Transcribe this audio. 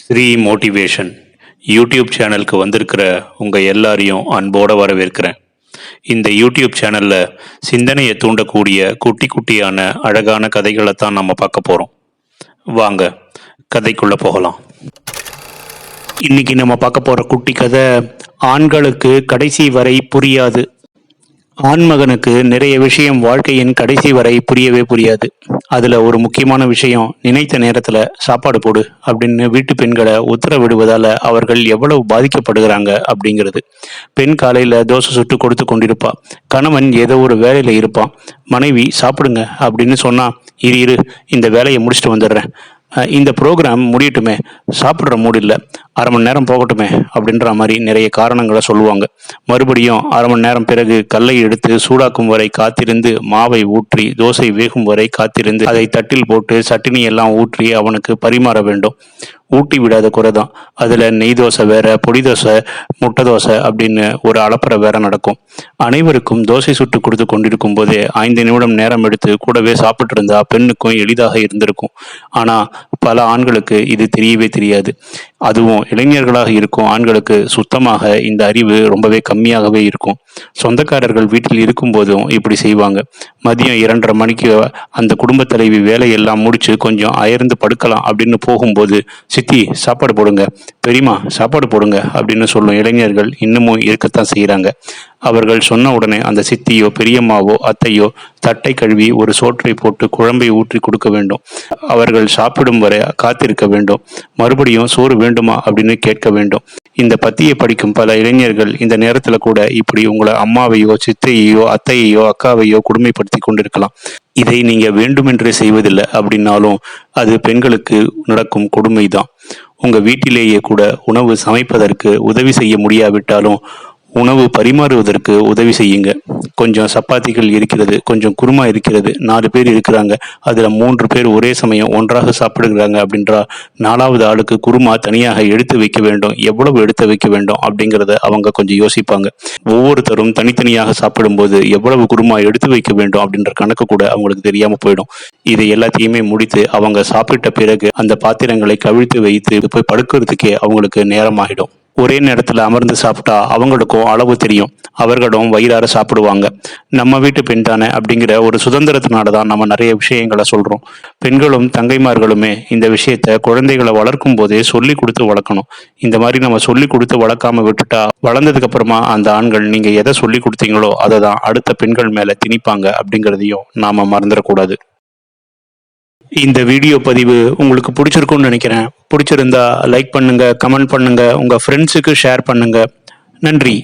Sri motivation YouTube சேனலுக்கு வந்திருக்கிற உங்கள் எல்லாரையும் அன்போடு வரவேற்கிறேன். இந்த யூடியூப் சேனலில் சிந்தனையை தூண்டக்கூடிய குட்டி குட்டியான அழகான கதைகளை தான் நம்ம பார்க்க போகிறோம். வாங்க கதைக்குள்ளே போகலாம். இன்னைக்கு நம்ம பார்க்க போகிற குட்டி கதை ஆண்களுக்கு கடைசி வரை புரியாது. ஆண்மகனுக்கு நிறைய விஷயம் வாழ்க்கையின் கடைசி வரை புரியவே புரியாது. அதில் ஒரு முக்கியமான விஷயம், நினைத்த நேரத்தில் சாப்பாடு போடு அப்படின்னு வீட்டு பெண்களை உத்தரவிடுவதால் அவர்கள் எவ்வளவு பாதிக்கப்படுகிறாங்க அப்படிங்கிறது. பெண் காலையில் தோசை சுட்டு கொடுத்து கொண்டிருப்பா. கணவன் ஏதோ ஒரு வேலையில் இருப்பான். மனைவி சாப்பிடுங்க அப்படின்னு சொன்னால், இரு இந்த வேலையை முடிச்சுட்டு வந்துடுறேன், இந்த ப்ரோக்ராம் முடியட்டுமே, சாப்பிட்ற மூடு இல்லை, அரை மணி நேரம் போகட்டுமே அப்படின்ற மாதிரி நிறைய காரணங்களை சொல்லுவாங்க. மறுபடியும் அரை மணி நேரம் பிறகு கல்லை எடுத்து சூடாக்கும் வரை காத்திருந்து, மாவை ஊற்றி தோசை வேகும் வரை காத்திருந்து, அதை தட்டில் போட்டு சட்டினி எல்லாம் ஊற்றி அவனுக்கு பரிமாற வேண்டும். ஊட்டி விடாத குறை தான். அதில் நெய் தோசை வேற, பொடி தோசை, முட்டை தோசை அப்படின்னு ஒரு அலப்பறை வேற நடக்கும். அனைவருக்கும் தோசை சுட்டு கொடுத்து கொண்டிருக்கும் போதே 5 நிமிடம் நேரம் எடுத்து கூடவே சாப்பிட்டு இருந்தா பெண்ணுக்கும் எளிதாக இருந்திருக்கும். ஆனால் பல ஆண்களுக்கு இது தெரியவே தெரியாது. அதுவும் இளைஞர்களாக இருக்கும் ஆண்களுக்கு சுத்தமாக இந்த அறிவு ரொம்பவே கம்மியாகவே இருக்கும். சொந்தக்காரர்கள் வீட்டில் இருக்கும் போதும் இப்படி செய்வாங்க. மதியம் 2:30 மணிக்கு அந்த குடும்ப தலைவி வேலையெல்லாம் முடிச்சு கொஞ்சம் அயர்ந்து படுக்கலாம் அப்படின்னு போகும்போது, சித்தி சாப்பாடு போடுங்க, பெரியமா சாப்பாடு போடுங்க அப்படின்னு சொல்லும் இளைஞர்கள் இன்னமும் இருக்கத்தான் செய்கிறாங்க. அவர்கள் சொன்ன உடனே அந்த சித்தியோ பெரியம்மாவோ அத்தையோ தட்டை கழுவி ஒரு சோற்றை போட்டு குழம்பை ஊற்றி கொடுக்க வேண்டும். அவர்கள் சாப்பிடும் வரை காத்திருக்க வேண்டும். மறுபடியும் சோறு வேண்டுமா அப்படின்னு கேட்க வேண்டும். இந்த பத்தியை படிக்கும் பல இளைஞர்கள் இந்த நேரத்துல கூட இப்படி உங்களை அம்மாவையோ சித்தையோ அத்தையையோ அக்காவையோ கொடுமைப்படுத்தி கொண்டிருக்கலாம். இதை நீங்க வேண்டுமென்றே செய்வதில்லை அப்படின்னாலும் அது பெண்களுக்கு நடக்கும் கொடுமை தான். உங்க வீட்டிலேயே கூட உணவு சமைப்பதற்கு உதவி செய்ய முடியாவிட்டாலும் உணவு பரிமாறுவதற்கு உதவி செய்யுங்க. கொஞ்சம் சப்பாத்திகள் இருக்கிறது, கொஞ்சம் குருமா இருக்கிறது, 4 பேர் இருக்கிறாங்க, அதில் 3 பேர் ஒரே சமயம் ஒன்றாக சாப்பிடுகிறாங்க அப்படின்றா 4வது ஆளுக்கு குருமா தனியாக எடுத்து வைக்க வேண்டும். எவ்வளவு எடுத்து வைக்க வேண்டும் அப்படிங்கிறத அவங்க கொஞ்சம் யோசிப்பாங்க. ஒவ்வொருத்தரும் தனித்தனியாக சாப்பிடும்போது எவ்வளவு குருமா எடுத்து வைக்க வேண்டும் அப்படின்ற கணக்கு கூட அவங்களுக்கு தெரியாமல் போயிடும். இதை எல்லாத்தையுமே முடித்து அவங்க சாப்பிட்ட பிறகு அந்த பாத்திரங்களை கவிழ்த்து வைத்து போய் படுக்கிறதுக்கே அவங்களுக்கு நேரமாகிடும். ஒரே நேரத்தில் அமர்ந்து சாப்பிட்டா அவங்களுக்கும் அளவு தெரியும், அவர்களும் வயிறார சாப்பிடுவாங்க. நம்ம வீட்டு பெண் தானே அப்படிங்கிற ஒரு சுதந்திரத்தினால தான் நம்ம நிறைய விஷயங்களை சொல்கிறோம். பெண்களும் தங்கைமார்களுமே இந்த விஷயத்த குழந்தைகளை வளர்க்கும் போதே சொல்லி கொடுத்து வளர்க்கணும். இந்த மாதிரி நம்ம சொல்லி கொடுத்து வளர்க்காம விட்டுட்டா வளர்ந்ததுக்கு அப்புறமா அந்த ஆண்கள் நீங்கள் எதை சொல்லி கொடுத்தீங்களோ அதை தான் அடுத்த பெண்கள் மேலே திணிப்பாங்க அப்படிங்கிறதையும் நாம் மறந்துடக்கூடாது. இந்த வீடியோ பதிவு உங்களுக்கு பிடிச்சிருக்கும்னு நினைக்கிறேன். பிடிச்சிருந்தா லைக் பண்ணுங்க, கமெண்ட் பண்ணுங்க, உங்க ஃப்ரெண்ட்ஸுக்கு ஷேர் பண்ணுங்க. நன்றி.